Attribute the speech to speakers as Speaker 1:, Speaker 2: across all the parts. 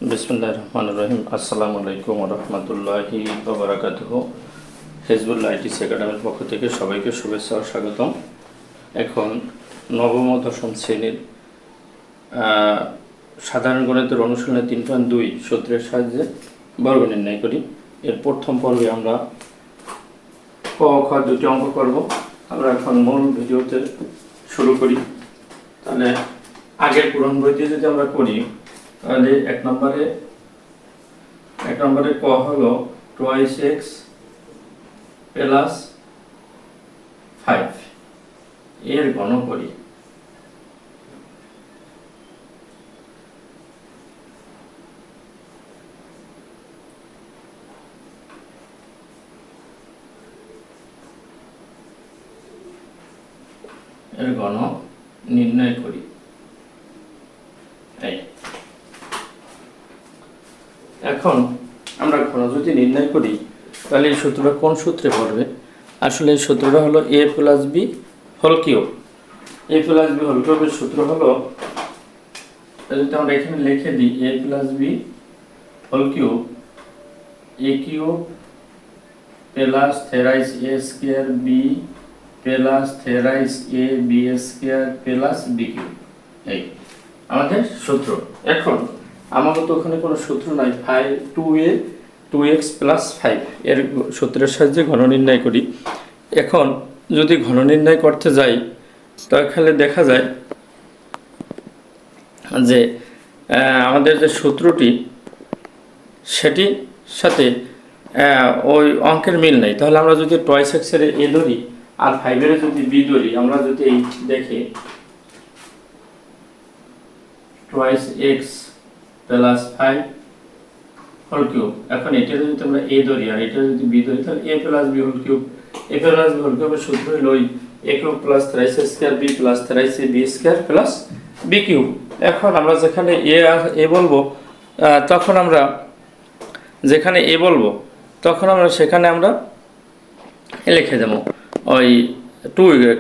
Speaker 1: বিসমিল্লাহির রহমানির রহিম। আসসালামু আলাইকুম ওয়া রাহমাতুল্লাহি ওয়া বারাকাতুহু। হিজবুল্লাহ আইটিসি একাডেমির পক্ষ থেকে সবাইকে শুভেচ্ছা ও স্বাগতম। এখন নবম ও দশম শ্রেণীর সাধারণ গণিতের অনুশীলনে 3.2 সূত্রের সাহায্যে বর্গ নির্ণয় করি। এর প্রথম পর্বে আমরা ক খ দুটি অঙ্ক করব। আমরা এখন মূল ভিডিওতে শুরু করি। তাহলে আগের পুরনো বই দিয়ে যদি আমরা করি, তাহলে এক নম্বরে ক হলো 2x প্লাস 5 এর ঘন করি। এর ঘন নির্ণয় করি। এখন আমরা ঘন যদি নির্ণয় করি, তাহলে এই সূত্রটা কোন সূত্রে পড়বে? আসলে এই সূত্রটা হলো a plus B whole cube. a plus B whole কিউবের সূত্র হলো, যদি আমরা এখানে লিখে দিই a plus B whole cube, a cube plus thrice a square b plus thrice a b square plus b cube. এই আমাদের সূত্র। এখন আমাদের তো ওখানে কোনো সূত্র নাই, 2a 2x প্লাস 5 এর সূত্রের সাহায্যে ঘন নির্ণয় করি। এখন যদি ঘন নির্ণয় করতে যাই, তাহলে দেখা যায় যে আমাদের যে সূত্রটি সেটির সাথে ওই অঙ্কের মিল নেই। তাহলে আমরা যদি টয়েস এক্সের এ ধরি আর 5 এর যদি বি ধরি, আমরা যদি এই দেখি twice X plus 5 whole cube. এখন এটা যদি আমরা a ধরি আর এটা যদি b ধরি, তাহলে a plus b whole cube. a plus b whole কিউবের সূত্র হলো a cube plus thrice a square b plus thrice a b square plus b cube. এখন আমরা যেখানে a বলবো, তখন আমরা যেখানে a বলবো তখন আমরা সেখানে আমরা লিখে দেব ওই 2x,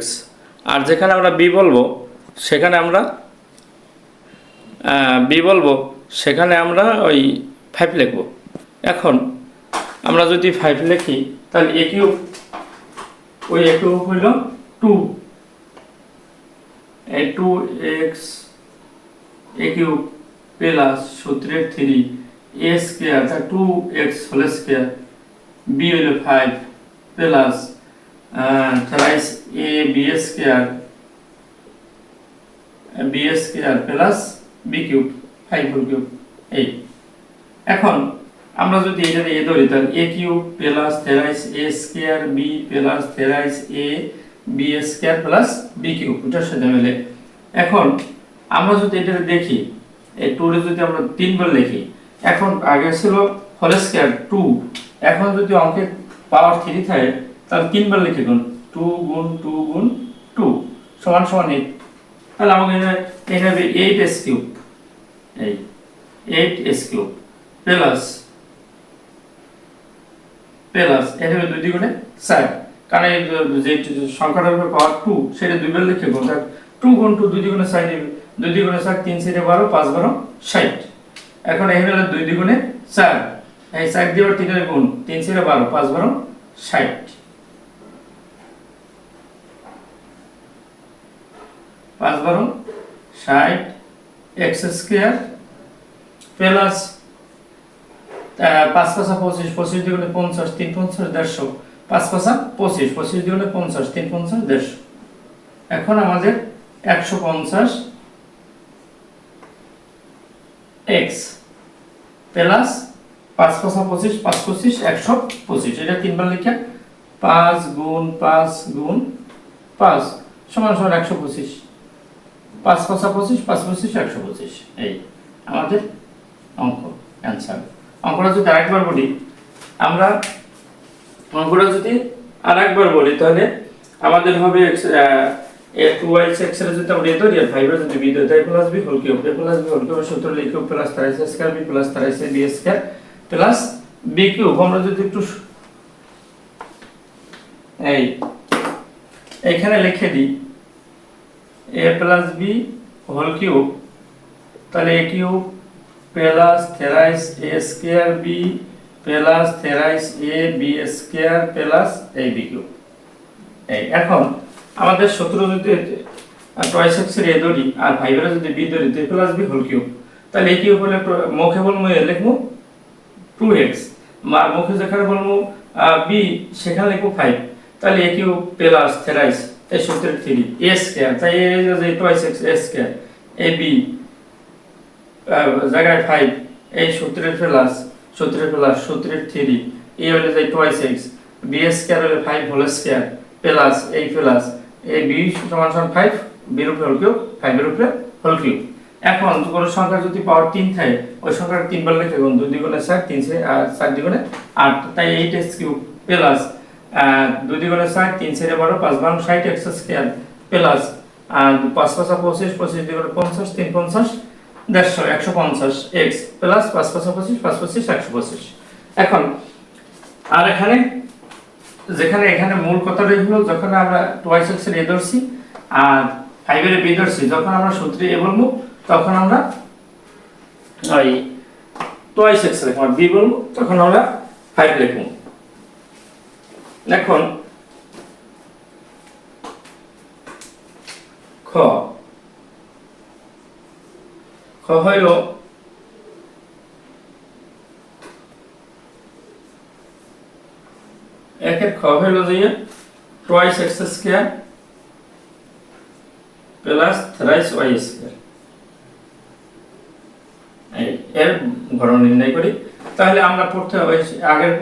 Speaker 1: আর যেখানে আমরা b বলবো সেখানে আমরা সেখানে আমরা ওই 5 লিখব। এখন আমরা যদি 5 লিখি, তাহলে a কিউব হইল 2, এই 2x a কিউব প্লাস সূত্রের 3 a square, 2x whole square, b হইল 5 plus thrice a b square plus b cube 5 whole cube. এই এখন আমরা যদি এটা a ধরি, তাহলে a cube plus thrice a square b plus thrice a b square plus b cube, এটার সাথে মিলে। এখন আমরা যদি এটা দেখি, এই 2 এর যদি আমরা 3 বার লিখি, এখন আগে ছিল হোল স্কয়ার 2, এখন যদি অঙ্কে পাওয়ার 3 থাকে, তাহলে 3 বার লিখে গুণ 2 গুণ 2 গুণ 2 সমান সমান 8। তাহলে আমাকে এটা হবে 8s কিউব, এই 8s কিউব প্লাস এটা হবে 2 দ্বিগুণে 4, কারণ এই যে সংখ্যাটার উপর পাওয়ার 2 সেটা দুইবার লিখে গুণ, 2 গুণ 2 2 দ্বিগুণে 4, 2 দ্বিগুণে 4 3 4 12 5 12 60। এখন এই হলো 2 দ্বিগুণে 4, এই 4 দিয়ে 3 এর গুণ, 3 4 12 5 12 60, 5 12 60 x স্কয়ার প্লাস 5 5 25 25 দ্বিগুণে 50 3 50 150, 5 5 25 25 দ্বিগুণে 50 3 50 150। এখন আমাদের 150 x প্লাস 5 5 25 5 25 125, এটা তিনবার লিখে 5 গুণ 5 গুণ 5 সমান সমান 125, 5 5 25 5 25 125। এই আমাদের অঙ্ক অ্যানসার। অঙ্কটা যদি আরেকবার বলি, তাহলে আমাদের হবে a2x এর যদি আমরা a ধরি আর 5 এর যদি b ধরি, তাই plus b whole cube, a plus b whole কিউবের সূত্র লিখব plus thrice a square b plus thrice a b square plus b cube. আমরা যদি একটু এইখানে লিখে দিই a plus b whole cube, তাহলে a cube plus thrice A square B plus thrice A B square plus A B cube. এই এখন আমাদের সূত্র যদি টয়েস এক্স এর এ ধরি আর 5 এর যদি বি ধরি তো প্লাস বি হোল কিউব, তাহলে এই কিউব হলে মুখে বলবো এ লিখবো 2x, আর মুখে যেখানে বলবো বি সেখানে লিখবো 5, তাহলে এ কিউব প্লাস থেরাইস এই সূত্রের 3 এ স্কয়ার, তাই এই যে twice x A square A B জায়গায় 5 এই সূত্রের প্লাস সূত্রের 3 এ হলে যায় টয়েস এক্স বি স্কয়ার হলে 5 হোল স্কয়ার প্লাস এই প্লাস এ বি সমান 5 বি এর উপরে হোল কিউব 5 এর উপরে হোল কিউব। এখন কোনো সংখ্যা যদি পাওয়ার 3 থাকে ওই সংখ্যার 3 বার লিখে গুণ 2 দ্বিগুণে 4 3 আর 4 দ্বিগুণে 8, তাই 8x কিউব প্লাস 2 দ্বিগুণে 4 3 4 12 5 বাং 60 x square plus 5 5 25 25 দ্বিগুণে 50 3 50 150 x plus 5 5 25 5 25 125। এখন আর যেখানে এখানে মূল কথাটাই হলো যখন আমরা টয়েস এক্স এর এ ধরছি আর 5 এর বি ধরছি, যখন আমরা সূত্রে এ বলবো তখন আমরা ওই টয়েস এক্স লিখব, আর বি বলবো তখন আমরা 5 লিখব। এখন খ হইল একের খ হইল যে twice X square plus thrice Y square, এর ঘনক নির্ণয় করি। তাহলে আমরা পড়তে হবে আগের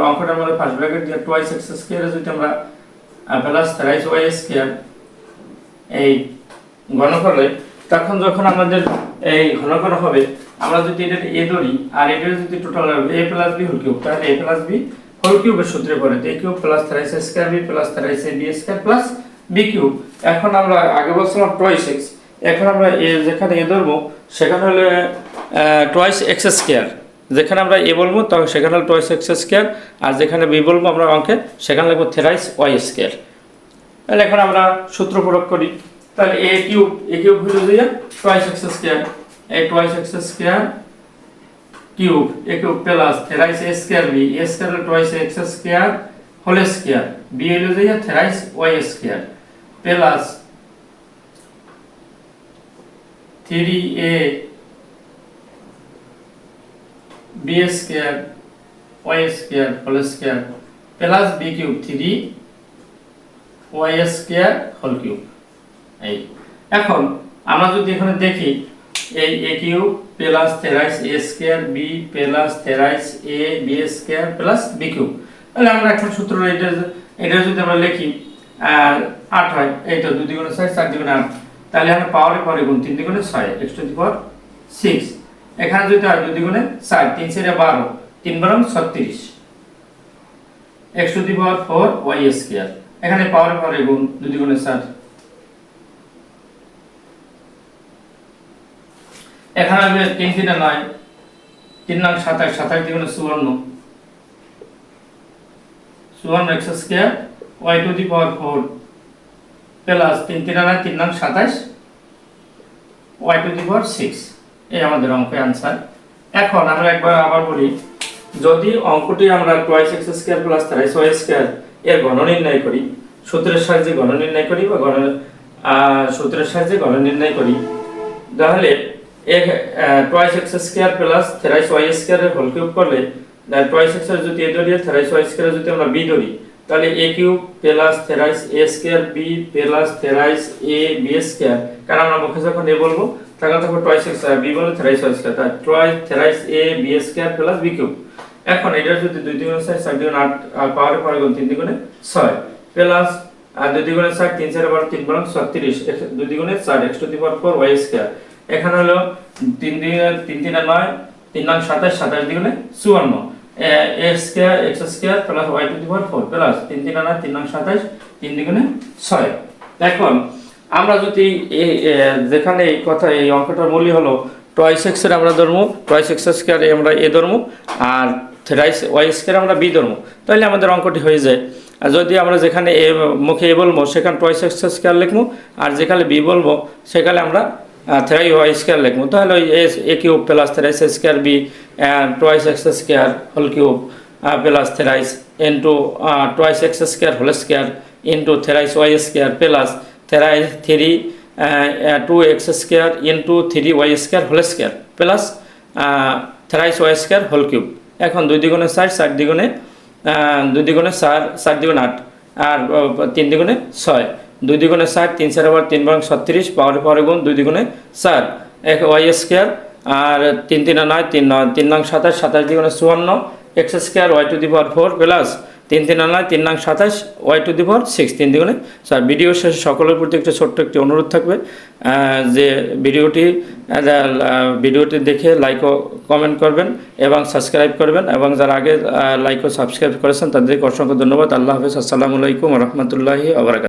Speaker 1: অঙ্কটার মধ্যে ফার্স্ট ব্র্যাকেট দিয়ে টয়েস এক্স স্কয়ার যদি আমরা প্লাস থ্রাইস ওয়াই স্কয়ার এই ঘন করলে তখন যখন আমাদের এই ঘন করা হবে আমরা যদি এটা এ ধরি আর এটা যদি total A plus B whole cube, তাহলে এ প্লাস বি হোল কিউবের সূত্রে পড়ে A cube plus thrice A square B plus thrice A B square plus B cube. এখন আমরা আগে বলছিলাম টয়েস এক্স, এখন আমরা এ যেখানে এ ধরবো সেখানে হলো টয়েস এক্স স্কয়ার, যেখানে আমরা এ বলবো তখন সেখানে হলো টয়েস এক্স স্কয়ার, আর যেখানে বি বলবো আমরা অঙ্কে সেখানে লিখবো থ্রাইস ওয়াই স্কয়ার। তাহলে এখন আমরা সূত্র প্রয়োগ করি, তাহলে এ কিউব হলো যে টয়েস এক্স স্কয়ার, এই twice X square cube A cube plus thrice A square B A square হলো twice X square whole square B হলো যে thrice Y square plus 3a B square Y square whole square plus B cube 3 Y square whole cube. এই এখন আমরা যদি এখানে দেখি এই A cube plus thrice A square B plus thrice A B square plus B cube, তাহলে আমরা এখন সূত্র এটা যদি আমরা লিখি 8 হয়, এই তো 2 দ্বিগুণে 6 4 দ্বিগুণে 8, তাহলে আমরা পাওয়ারে পরে গুণ 3 দ্বিগুণে 6 x টু দি পাওয়ার 6, এখানে যদি হয় 2 দ্বিগুণে 4 3 4 12 3 12 36 x two the power 4 y square, এখানে পাওয়ারে পরে গুণ 2 দ্বিগুণে 4, এখানে হবে 3 3 9 3 9 27 27 দ্বিগুণে 54 54 x square y to the power 4 plus 3 3 9 3 9 27 y to the power 6, এই আমাদের অঙ্কের आंसर। এখন আমরা একবার আবার বলি, যদি অঙ্কটি আমরা twice X square plus thrice Y square এর ঘন নির্ণয় করি, সূত্রের সাহায্যে ঘন নির্ণয় করি বা সূত্রের সাহায্যে ঘন নির্ণয় করি, তাহলে twice X square plus thrice Y square এর হোল কিউব করলে টয়েস এক্স এর যদি এ ধরি থ্রাইস ওয়াই স্কয়ার যদি আমরা বি ধরি, তাহলে A cube plus thrice A square B plus thrice A B square, কারণ আমরা মুখে যখন এ বলবো তখন তখন টয়েস এক্স বি বলে থ্রাইস ওয়াই স্কয়ার, তাই twice thrice A B square plus B cube. এখন এটা যদি 2 দ্বিগুণে 6 4 দ্বিগুণে 8 আর পাওয়ারে পরে গুণ 3 দ্বিগুণে 6 plus 2 দ্বিগুণে 4 3 4 12 3 12 36 2 দ্বিগুণে 4 x two the power 4 y square, এখানে হলো 3 দ্বিগুণে 3 3 9 3 9 27 27 দ্বিগুণে 54 x square x square plus y to the power 4 plus 3 3 9 3 9 27 3 দ্বিগুণে 6। এখন আমরা যদি যেখানে এই কথা এই অঙ্কটার মূল্য হলো টয়েস এক্স এর আমরা ধরবো টয়েস এক্স স্কয়ার আমরা এ ধরবো আর থ্রাইস ওয়াই স্কয়ার আমরা বি ধরবো, তাহলে আমাদের অঙ্কটি হয়ে যায়। আর যদি আমরা যেখানে এ মুখে এ বলবো সেখানে টয়েস এক্স স্কয়ার লিখবো, আর যেখানে বি বলবো সেখানে আমরা থ্রাই ওয়াই স্কোয়ার লিখবো, তাহলে ওই A cube plus thrice A square B twice X square whole cube plus thrice into twice X square whole square into thrice Y square plus thrice three 2x square into 3y square whole square plus thrice Y square whole cube. এখন 2 দ্বিগুণে 4, 4 দ্বিগুণে 2 দ্বিগুণে 4, 4 দ্বিগুণে 8 আর 3 দ্বিগুণে 6, 2 দ্বিগুণে 4, 3 4 আবার 3 বরং 36 পাওয়ারে পাওয়ারে গুণ 2 দ্বিগুণে 4 এক Y square আর 3 3 9 3 9 3 নং 27, 27 দ্বিগুণে 54 X square Y to the power 4 plus 3 3 9 3 নং 27 ওয়াই টু দি পাওয়ার 6 3 দ্বিগুণে 4। ভিডিও শেষে সকলের প্রতি একটা ছোট্ট একটি অনুরোধ থাকবে যে ভিডিওটি দেখে লাইক ও কমেন্ট করবেন এবং সাবস্ক্রাইব করবেন, এবং যারা আগে লাইক ও সাবস্ক্রাইব করেছেন তাদেরকে অসংখ্য ধন্যবাদ। আল্লাহ হাফেজ। আসসালামু আলাইকুম ওয়া রাহমাতুল্লাহি ওয়া বারাকাতুহু।